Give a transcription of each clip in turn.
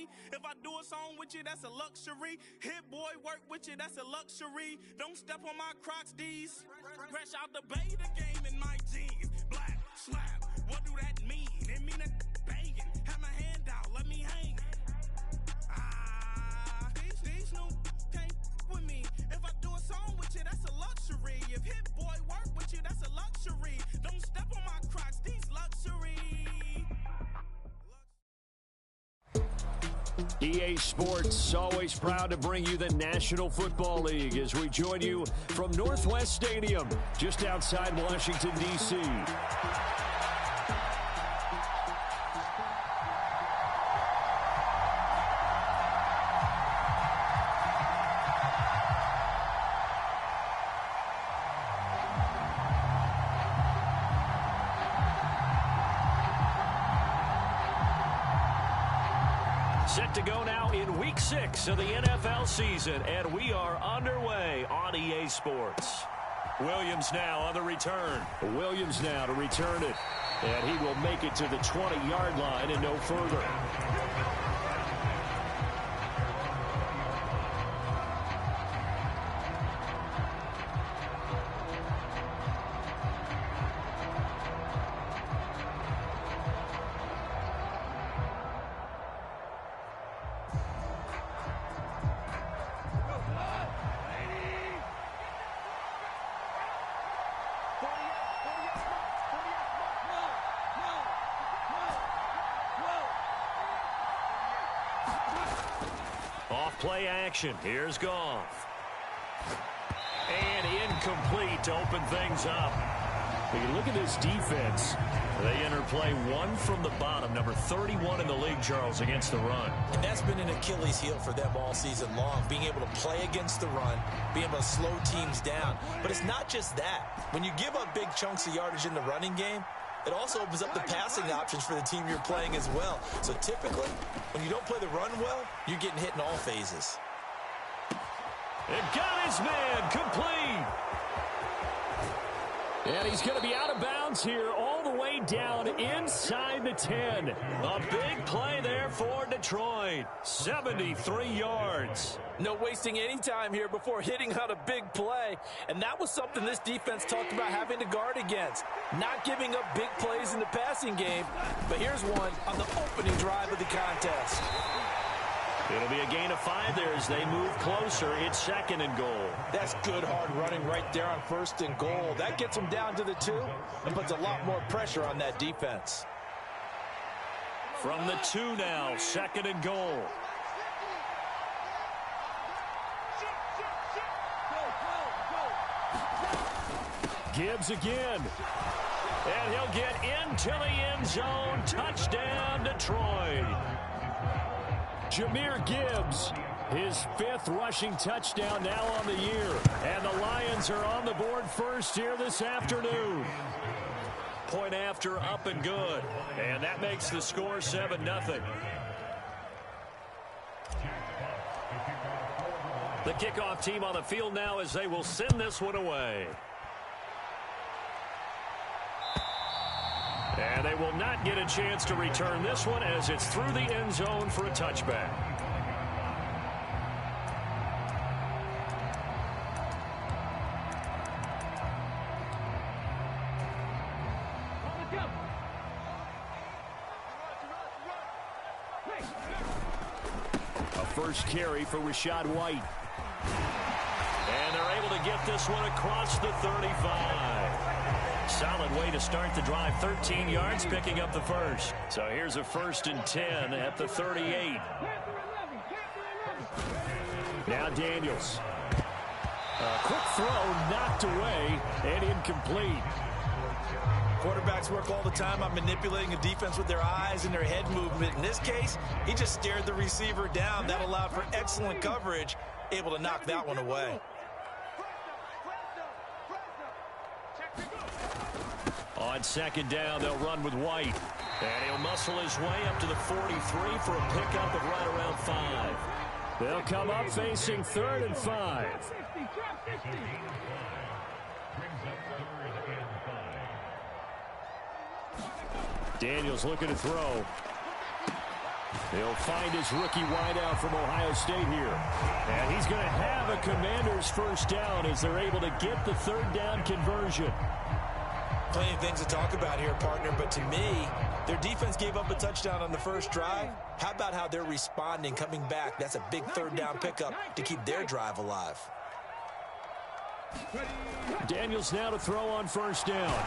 me. If I do a song with you, that's a luxury. Hit boy, work with you, that's a luxury. Don't step on my Crocs, D's. Fresh out the bay, the game in my jeans. Black, slap, what do that mean? It mean a banging. Have my hand out, let me hang. These new can't with me. If I do a song with you, that's a luxury. If hit boy work with you, that's a luxury. Don't step on my Crocs, these luxury. EA Sports, always proud to bring you the National Football League as we join you from Northwest Stadium, just outside Washington, D.C. Set to go now in Week 6 of the NFL season, and we are underway on EA Sports. Williams now on the return. Williams now to return it, and he will make it to the 20-yard line and no further. Off-play action. Here's Goff. And incomplete to open things up. When you look at this defense, they enter play one from the bottom, number 31 in the league, Charles, against the run. And that's been an Achilles heel for them all season long, being able to play against the run, being able to slow teams down. But it's not just that. When you give up big chunks of yardage in the running game, it also opens up the passing options for the team you're playing as well. So typically, when you don't play the run well, you're getting hit in all phases. And got his man complete. And he's going to be out of bounds here all the way down inside the 10. A big play there for Detroit. 73 yards. No wasting any time here before hitting on a big play. And that was something this defense talked about having to guard against. Not giving up big plays in the passing game. But here's one on the opening drive of the contest. It'll be a gain of 5 there as they move closer. It's 2nd and goal. That's good hard running right there on 1st and goal. That gets them down to the 2 and puts a lot more pressure on that defense. From the 2 now, 2nd and goal. Gibbs again. And he'll get into the end zone. Touchdown, Detroit. Jahmyr Gibbs, his 5th rushing touchdown now on the year. And the Lions are on the board first here this afternoon. Point after, up and good. And that makes the score 7-0. The kickoff team on the field now as they will send this one away. And they will not get a chance to return this one as it's through the end zone for a touchback. A first carry for Rachaad White. And they're able to get this one across the 35. Solid way to start the drive. 13 yards, picking up the first. So here's a 1st and 10 at the 38. Now Daniels. A quick throw knocked away and incomplete. Quarterbacks work all the time on manipulating a defense with their eyes and their head movement. In this case, he just stared the receiver down. That allowed for excellent coverage, able to knock that one away. On 2nd down, they'll run with White. And he'll muscle his way up to the 43 for a pickup of right around 5. They'll come up facing 3rd and 5. Daniels looking to throw. He'll find his rookie wideout from Ohio State here. And he's going to have a Commanders first down as they're able to get the third down conversion. Plenty of things to talk about here, partner, but to me, their defense gave up a touchdown on the first drive. How about how they're responding, coming back? That's a big third down pickup to keep their drive alive. Daniels now to throw on first down.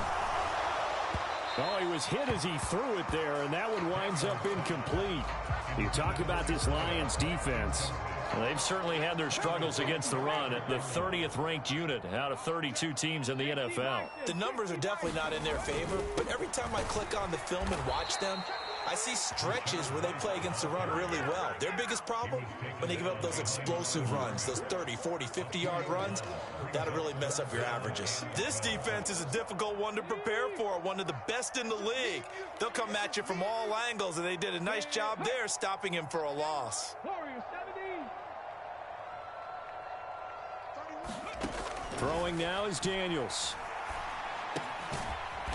Oh, he was hit as he threw it there, and that one winds up incomplete. You talk about this Lions defense. Well, they've certainly had their struggles against the run. The 30th ranked unit out of 32 teams in the NFL. The numbers are definitely not in their favor, but every time I click on the film and watch them, I see stretches where they play against the run really well. Their biggest problem, when they give up those explosive runs, those 30, 40, 50-yard runs, that'll really mess up your averages. This defense is a difficult one to prepare for, one of the best in the league. They'll come at you from all angles, and they did a nice job there stopping him for a loss. Throwing now is Daniels.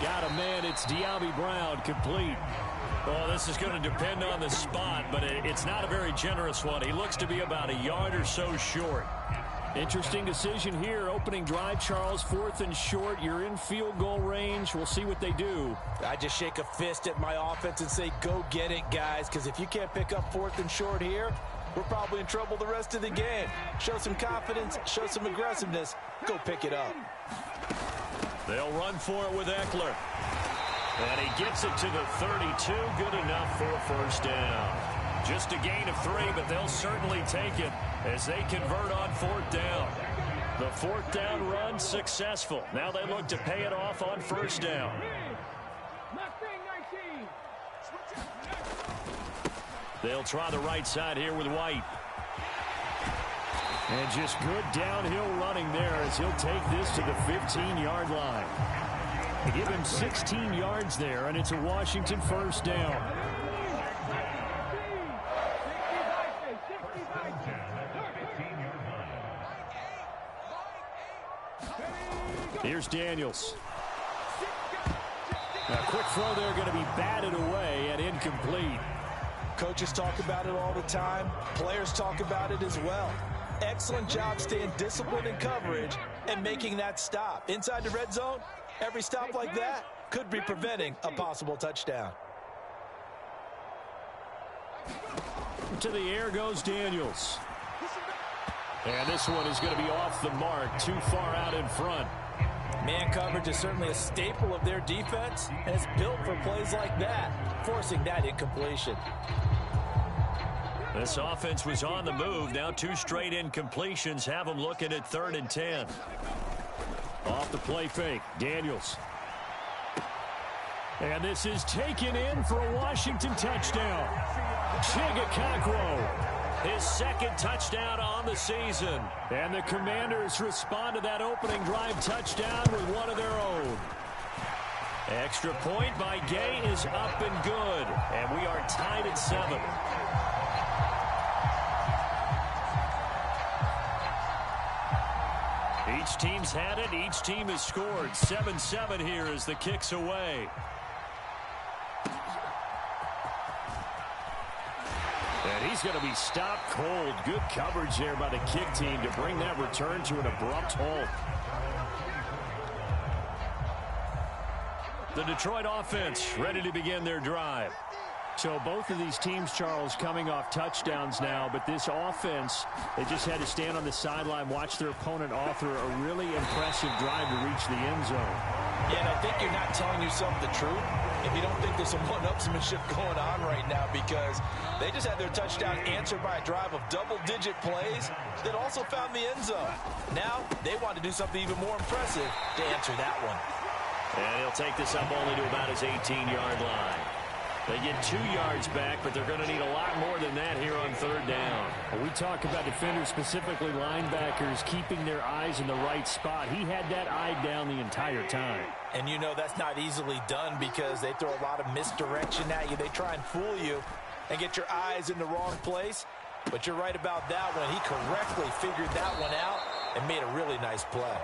Got a man, it's Diaby Brown, complete. Well, this is going to depend on the spot, but it's not a very generous one. He looks to be about a yard or so short. Interesting decision here. Opening drive, Charles, 4th and short. You're in field goal range. We'll see what they do. I just shake a fist at my offense and say, go get it, guys, because if you can't pick up 4th and short here, we're probably in trouble the rest of the game. Show some confidence, show some aggressiveness, go pick it up. They'll run for it with Eckler. And he gets it to the 32. Good enough for a first down. Just a gain of 3, but they'll certainly take it as they convert on 4th down. The 4th down run successful. Now they look to pay it off on first down. They'll try the right side here with White. And just good downhill running there as he'll take this to the 15-yard line. They give him 16 yards there, and it's a Washington first down. Here's Daniels. A quick throw there, going to be batted away and incomplete. Coaches talk about it all the time. Players talk about it as well. Excellent job staying disciplined in coverage and making that stop. Inside the red zone, every stop like that could be preventing a possible touchdown. To the air goes Daniels. And this one is going to be off the mark, too far out in front. Man coverage is certainly a staple of their defense, and it's built for plays like that, forcing that incompletion. This offense was on the move. Now 2 straight incompletions have them looking at 3rd and 10. Off the play fake, Daniels. And this is taken in for a Washington touchdown. Chigakakro, his 2nd touchdown on the season. And the Commanders respond to that opening drive touchdown with one of their own. Extra point by Gay is up and good. And we are tied at 7. Each team's had it. Each team has scored. 7-7 here as the kick's away. And he's going to be stopped cold. Good coverage there by the kick team to bring that return to an abrupt halt. The Detroit offense ready to begin their drive. So both of these teams, Charles, coming off touchdowns now, but this offense, they just had to stand on the sideline, watch their opponent author a really impressive drive to reach the end zone. Yeah, and I think you're not telling yourself the truth if you don't think there's some one-upsmanship going on right now, because they just had their touchdown answered by a drive of double-digit plays that also found the end zone. Now they want to do something even more impressive to answer that one. And he'll take this up only to about his 18-yard line. They get 2 yards back, but they're going to need a lot more than that here on 3rd down. Well, we talk about defenders, specifically linebackers, keeping their eyes in the right spot. He had that eye down the entire time. And you know that's not easily done because they throw a lot of misdirection at you. They try and fool you and get your eyes in the wrong place. But you're right about that one. He correctly figured that one out and made a really nice play.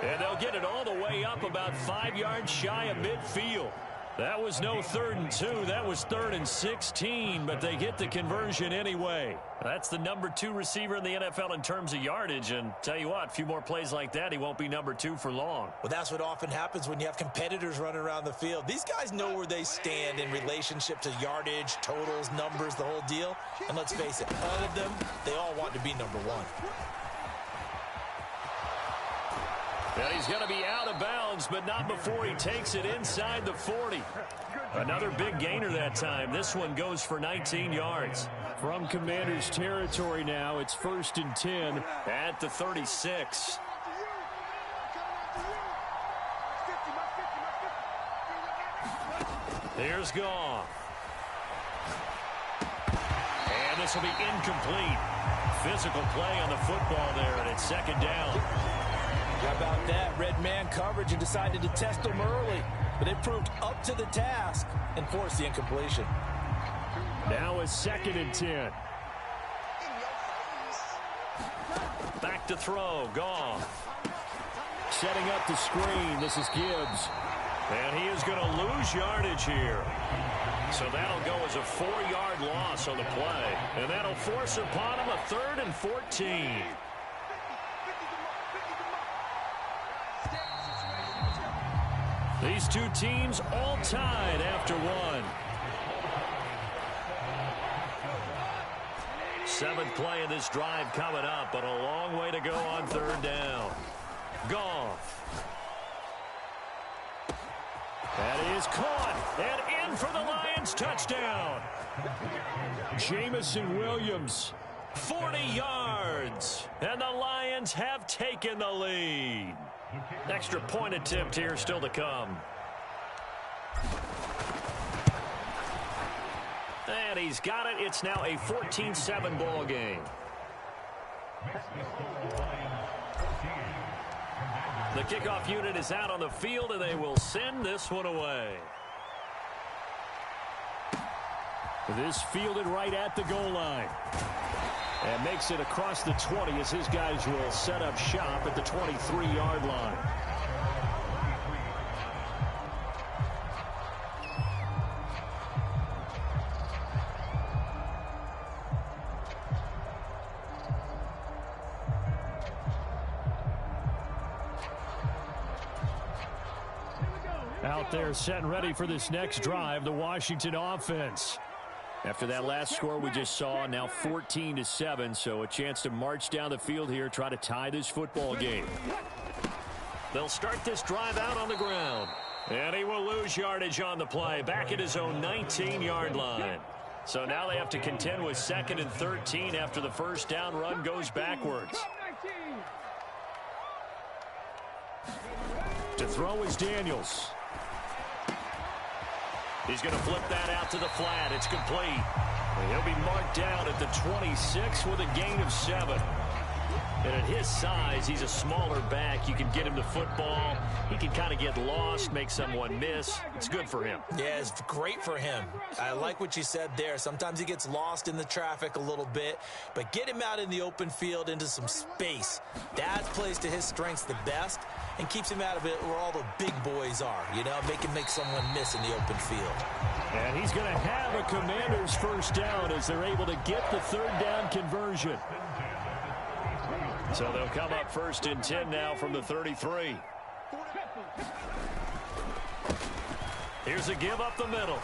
And they'll get it all the way up about 5 yards shy of midfield. That was no 3rd and 2. That was 3rd and 16, but they get the conversion anyway. That's the number 2 receiver in the NFL in terms of yardage, and tell you what, a few more plays like that, he won't be number 2 for long. Well, that's what often happens when you have competitors running around the field. These guys know where they stand in relationship to yardage, totals, numbers, the whole deal. And let's face it, all of them, they all want to be number 1. And he's going to be out of bounds, but not before he takes it inside the 40. Another big gainer that time. This one goes for 19 yards. From Commanders territory now, it's 1st and 10 at the 36. Here's Goff. And this will be incomplete. Physical play on the football there, and it's 2nd down. How about that? Red man coverage and decided to test them early. But they proved up to the task and forced the incompletion. Now it's 2nd and 10. Back to throw. Goff. Setting up the screen. This is Gibbs. And he is going to lose yardage here. So that'll go as a 4-yard loss on the play. And that'll force upon him a 3rd and 14. These two teams all tied after one. 7th play of this drive coming up, but a long way to go on 3rd down. Goff. That is caught and in for the Lions touchdown. Jamison Williams, 40 yards, and the Lions have taken the lead. Extra point attempt here still to come. And he's got it. It's now a 14-7 ball game. The kickoff unit is out on the field, and they will send this one away. This fielded right at the goal line. And makes it across the 20 as his guys will set up shop at the 23-yard line. Out there set and ready for this next drive, the Washington offense. After that last score we just saw, now 14-7, so a chance to march down the field here, try to tie this football game. They'll start this drive out on the ground. And he will lose yardage on the play, back at his own 19-yard line. So now they have to contend with 2nd and 13 after the first down run goes backwards. To throw is Daniels. He's going to flip that out to the flat. It's complete. And he'll be marked down at the 26 with a gain of 7. And at his size, he's a smaller back. You can get him the football. He can kind of get lost, make someone miss. It's good for him. Yeah, it's great for him. I like what you said there. Sometimes he gets lost in the traffic a little bit, but get him out in the open field into some space. That plays to his strengths the best and keeps him out of it where all the big boys are, you know, make someone miss in the open field. And he's going to have a Commanders first down as they're able to get the 3rd down conversion. So they'll come up 1st and 10 now from the 33. Here's a give up the middle.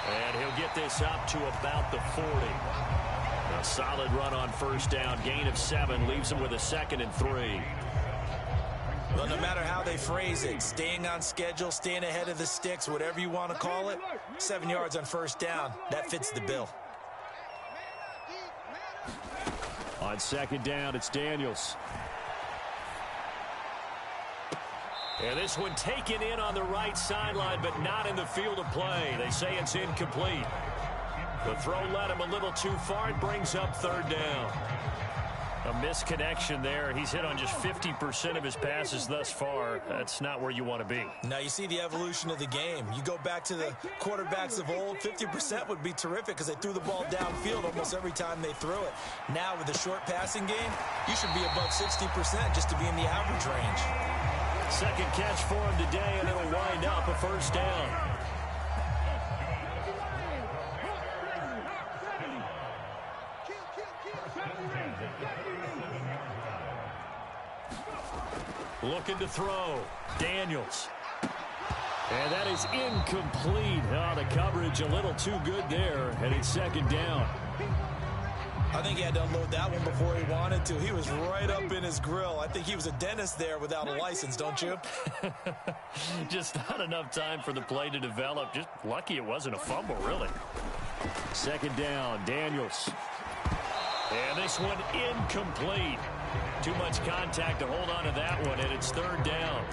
And he'll get this up to about the 40. A solid run on first down. Gain of 7 leaves him with a 2nd and 3. Well, no matter how they phrase it, staying on schedule, staying ahead of the sticks, whatever you want to call it, 7 yards on first down, that fits the bill. On 2nd down, it's Daniels. And this one taken in on the right sideline, but not in the field of play. They say it's incomplete. The throw led him a little too far. It brings up 3rd down. A misconnection there. He's hit on just 50% of his passes thus far. That's not where you want to be. Now you see the evolution of the game. You go back to the quarterbacks of old, 50% would be terrific because they threw the ball downfield almost every time they threw it. Now with the short passing game, you should be above 60% just to be in the average range. Second catch for him today, and it'll wind up a first down. Looking to throw. Daniels. And that is incomplete. Oh, the coverage a little too good there, and it's second down. I think he had to unload that one before he wanted to. He was right up in his grill. I think he was a dentist there without a license, don't you? Just not enough time for the play to develop. Just lucky it wasn't a fumble, really. Second down, Daniels. And this one incomplete. Too much contact to hold on to that one, and it's third down.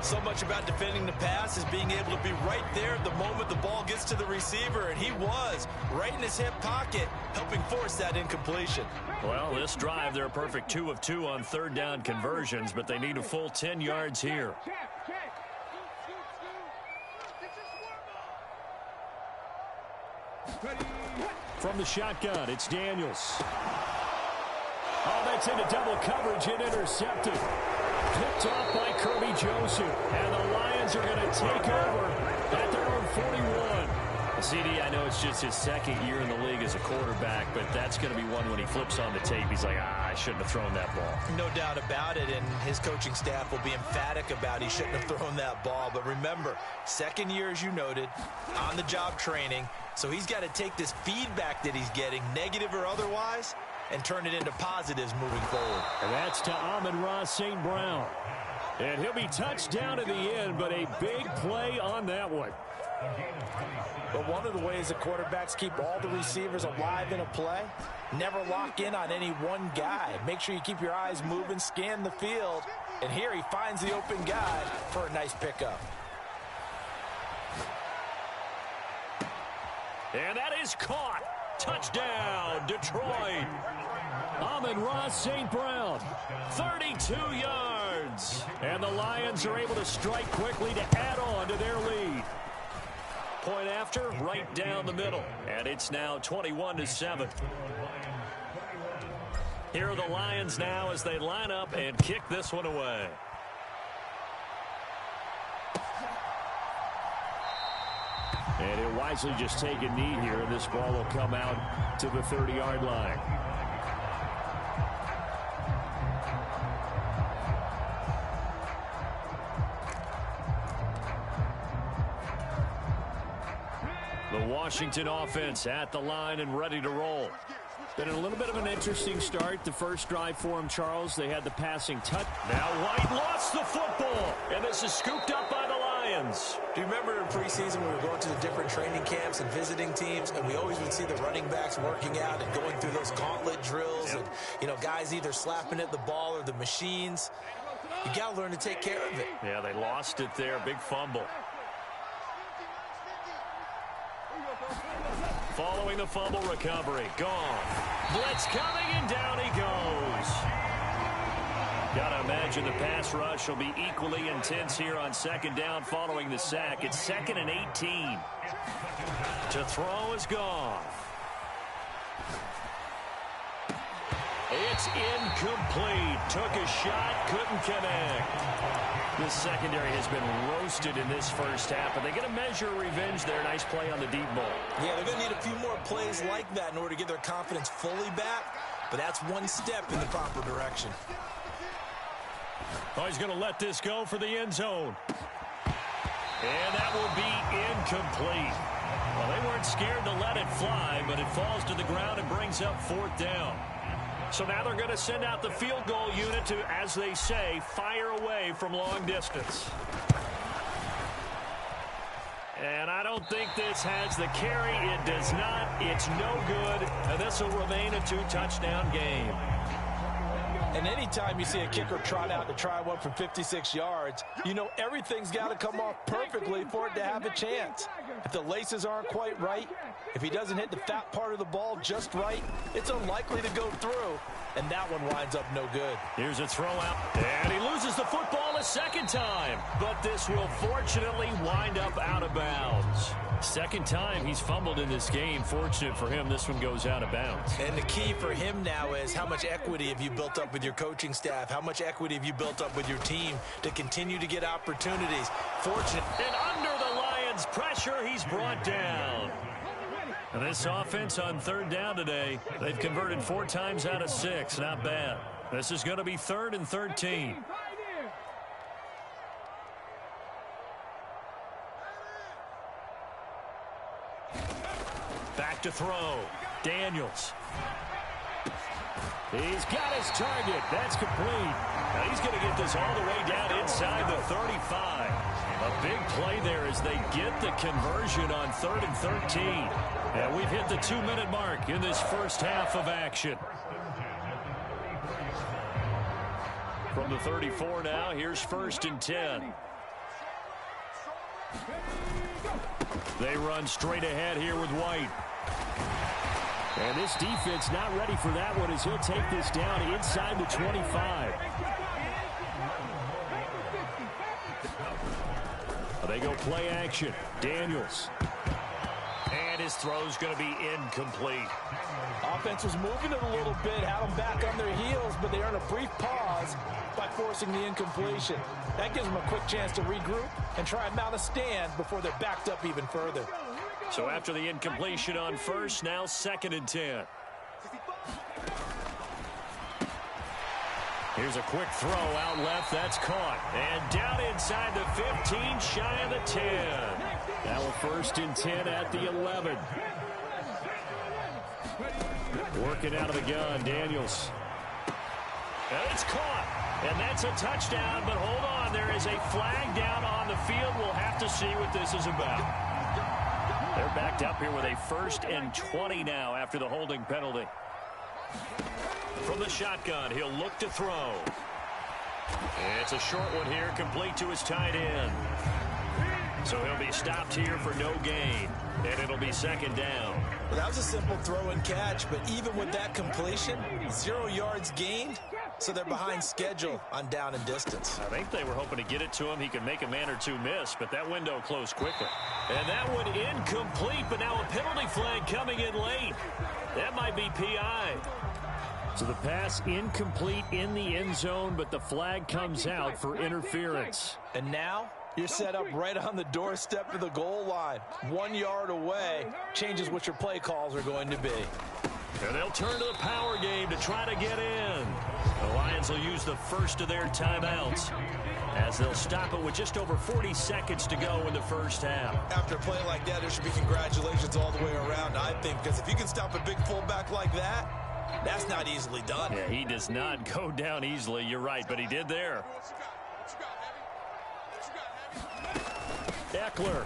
So much about defending the pass is being able to be right there at the moment the ball gets to the receiver, and he was right in his hip pocket, helping force that incompletion. Well, this drive, they're a perfect 2 of 2 on third down conversions, but they need a full 10 yards here. From the shotgun, it's Daniels. Oh, that's into double coverage and intercepted. Picked off by Kirby Joseph. And the Lions are going to take over at their own 41. CD, I know it's just his second year in the league as a quarterback, but that's going to be one when he flips on the tape. He's like, I shouldn't have thrown that ball. No doubt about it, and his coaching staff will be emphatic about he shouldn't have thrown that ball. But remember, second year, as you noted, on-the-job training. So he's got to take this feedback that he's getting, negative or otherwise, and turn it into positives moving forward. And that's to Amon-Ra St. Brown. And he'll be touched down in the end, but a big play on that one. But one of the ways the quarterbacks keep all the receivers alive in a play, never lock in on any one guy. Make sure you keep your eyes moving, scan the field, and here he finds the open guy for a nice pickup. And that is caught. Touchdown, Detroit. Amon-Ra St. Brown, 32 yards. And the Lions are able to strike quickly to add on to their lead. Point after, right down the middle. And it's now 21-7. Here are the Lions now as they line up and kick this one away. And he'll wisely just take a knee here, and this ball will come out to the 30-yard line. The Washington offense at the line and ready to roll. Been a little bit of an interesting start. The first drive for him, Charles, they had the passing touch. Now White lost the football, and this is scooped up by the Lions. Do you remember in preseason we were going to the different training camps and visiting teams, and we always would see the running backs working out and going through those gauntlet drills, and, you know, guys either slapping at the ball or the machines. You got to learn to take care of it. Yeah, they lost it there. Big fumble. Following the fumble recovery. Gone. Blitz coming, and down he goes. Got to imagine the pass rush will be equally intense here on second down following the sack. It's 2nd and 18. To throw is gone. It's incomplete. Took a shot, couldn't connect. The secondary has been roasted in this first half, but they get a measure of revenge there. Nice play on the deep ball. Yeah, they're going to need a few more plays like that in order to get their confidence fully back, but that's one step in the proper direction. Oh, he's going to let this go for the end zone. And that will be incomplete. Well, they weren't scared to let it fly, but it falls to the ground and brings up 4th down. So now they're going to send out the field goal unit to, as they say, fire away from long distance. And I don't think this has the carry. It does not. It's no good. And this will remain a 2-touchdown game. And anytime you see a kicker trot out to try one from 56 yards, you know everything's got to come off perfectly for it to have a chance. If the laces aren't quite right, if he doesn't hit the fat part of the ball just right, it's unlikely to go through, and that one winds up no good. Here's a throw out, and he loses the football a second time, but this will fortunately wind up out of bounds. Second time he's fumbled in this game. Fortunate for him, this one goes out of bounds. And the key for him now is how much equity have you built up with your coaching staff? How much equity have you built up with your team to continue to get opportunities? Fortunate. And under the Lions' pressure, he's brought down. And this offense on third down today, they've converted 4 times out of 6. Not bad. This is going to be 3rd and 13. Back to throw. Daniels. He's got his target. That's complete. Now he's going to get this all the way down inside the 35. A big play there as they get the conversion on 3rd and 13. And we've hit the 2-minute mark in this first half of action. From the 34 now, here's 1st and 10. They run straight ahead here with White. And this defense not ready for that one as he'll take this down inside the 25. They go play action. Daniels. And his throw's going to be incomplete. Offense was moving it a little bit, had them back on their heels, but they earn a brief pause by forcing the incompletion. That gives them a quick chance to regroup and try and mount a stand before they're backed up even further. So after the incompletion on 1st, now 2nd and 10. Here's a quick throw out left. That's caught. And down inside the 15, shy of the 10. Now a 1st and 10 at the 11. Working out of the gun, Daniels. And it's caught. And that's a touchdown, but hold on. There is a flag down on the field. We'll have to see what this is about. They're backed up here with a 1st and 20 now after the holding penalty. From the shotgun, he'll look to throw. It's a short one here, complete to his tight end. So he'll be stopped here for no gain, and it'll be 2nd down. Well, that was a simple throw and catch, but even with that completion, 0 yards gained, so they're behind schedule on down and distance. I think they were hoping to get it to him. He could make a man or two miss, but that window closed quickly. And that one incomplete, but now a penalty flag coming in late. That might be PI. So the pass incomplete in the end zone, but the flag comes out for interference. And now you're set up right on the doorstep of the goal line. 1 yard away changes what your play calls are going to be. And they'll turn to the power game to try to get in. The Lions will use the first of their timeouts as they'll stop it with just over 40 seconds to go in the first half. After a play like that, there should be congratulations all the way around, I think, because if you can stop a big fullback like that, that's not easily done. Yeah, he does not go down easily. You're right, but he did there. Eckler.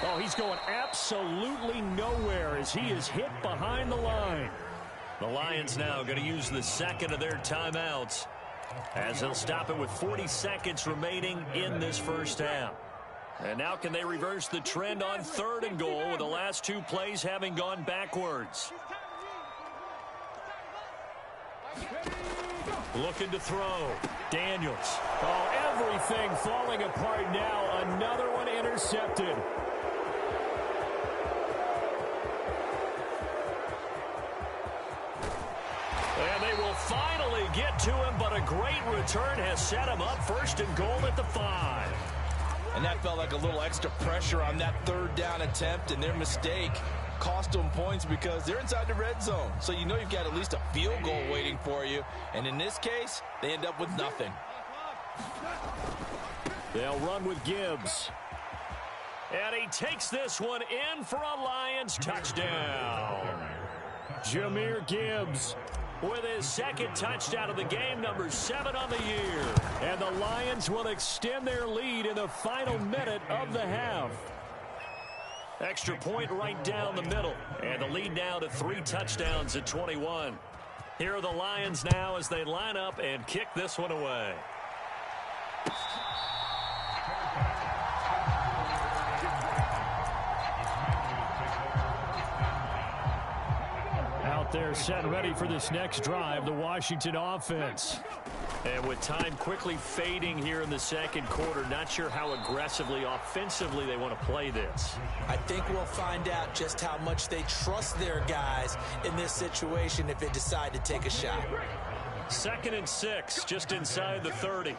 Oh, he's going absolutely nowhere as he is hit behind the line. The Lions now going to use the 2nd of their timeouts as they'll stop it with 40 seconds remaining in this first half. And now can they reverse the trend on 3rd and goal with the last 2 plays having gone backwards? Looking to throw. Daniels. Oh, everything falling apart now. Another one intercepted. And they will finally get to him, but a great return has set him up 1st and goal at the 5. And that felt like a little extra pressure on that 3rd down attempt, and their mistake cost them points because they're inside the red zone. So you know you've got at least a field goal waiting for you. And in this case, they end up with nothing. They'll run with Gibbs. And he takes this one in for a Lions touchdown. Jahmyr Gibbs with his 2nd touchdown of the game, number 7 on the year. And the Lions will extend their lead in the final minute of the half. Extra point right down the middle. And the lead now to 3 touchdowns at 21. Here are the Lions now as they line up and kick this one away. Out there set and ready for this next drive, the Washington offense. And with time quickly fading here in the second quarter, not sure how aggressively, offensively they want to play this. I think we'll find out just how much they trust their guys in this situation if they decide to take a shot. 2nd and 6, just inside the 30.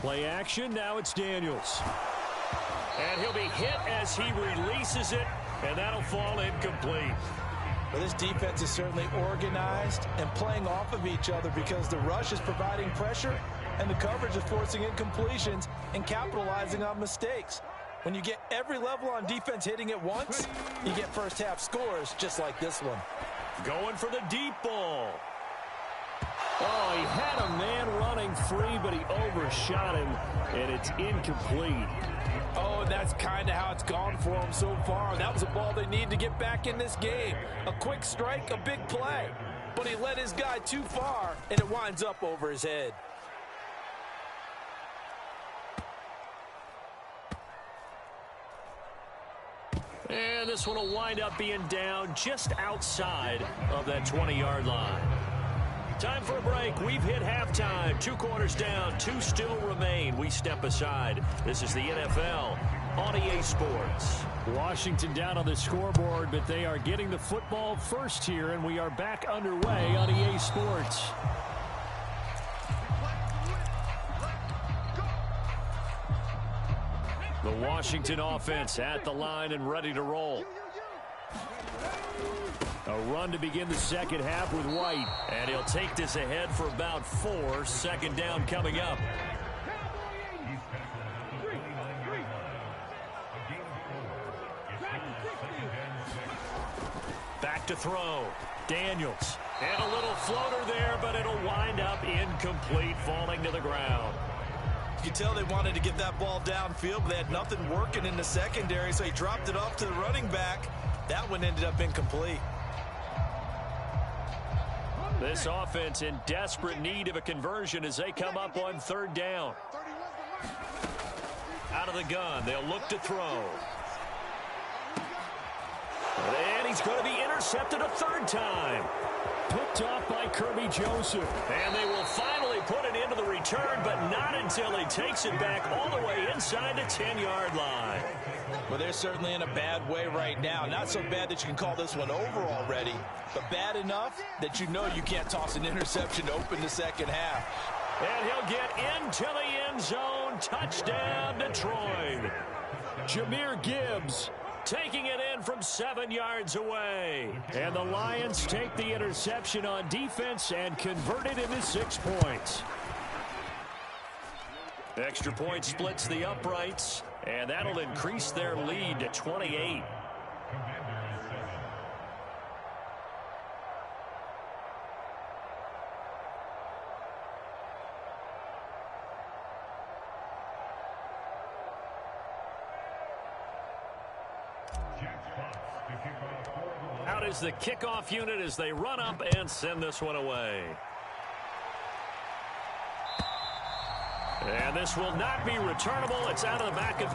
Play action, now it's Daniels. And he'll be hit as he releases it, and that'll fall incomplete. Well, this defense is certainly organized and playing off of each other because the rush is providing pressure and the coverage is forcing incompletions and capitalizing on mistakes. When you get every level on defense hitting at once, you get first half scores just like this one. Going for the deep ball. Oh, he had a man running free, but he overshot him, and it's incomplete. Oh, and that's kind of how it's gone for him so far. That was a ball they need to get back in this game. A quick strike, a big play. But he led his guy too far, and it winds up over his head. And this one will wind up being down just outside of that 20-yard line. Time for a break. We've hit halftime. 2 quarters down. 2 still remain. We step aside. This is the NFL on EA Sports. Washington down on the scoreboard, but they are getting the football first here, and we are back underway on EA Sports. The Washington offense at the line and ready to roll. A run to begin the second half with White. And he'll take this ahead for about 4. 2nd down coming up. Back to throw. Daniels. And a little floater there, but it'll wind up incomplete, falling to the ground. You can tell they wanted to get that ball downfield, but they had nothing working in the secondary, so he dropped it off to the running back. That one ended up incomplete. This offense in desperate need of a conversion as they come up on 3rd down. Out of the gun, they'll look to throw. And he's going to be intercepted a 3rd time. Picked off by Kirby Joseph. And they will finally put it into the return, but not until he takes it back all the way inside the 10-yard line. Well, they're certainly in a bad way right now. Not so bad that you can call this one over already, but bad enough that you know you can't toss an interception to open the second half. And he'll get into the end zone. Touchdown, Detroit. Jahmyr Gibbs taking it in from 7 yards away. And the Lions take the interception on defense and convert it into 6 points. Extra point splits the uprights, and that'll increase their lead to 28. Out is the kickoff unit as they run up and send this one away. And this will not be returnable. It's out of the back of...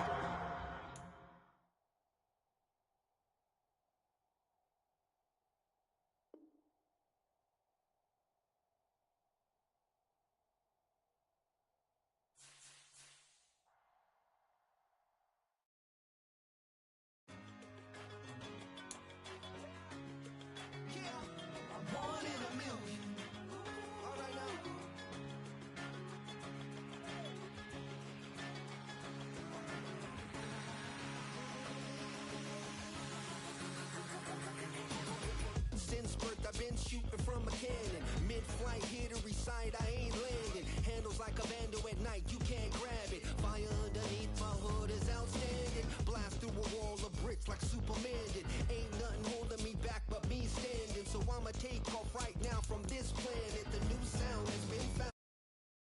I've been shooting from a cannon. Mid-flight, here to recite, I ain't landing. Handles like a vandal at night, you can't grab it. Fire underneath my hood is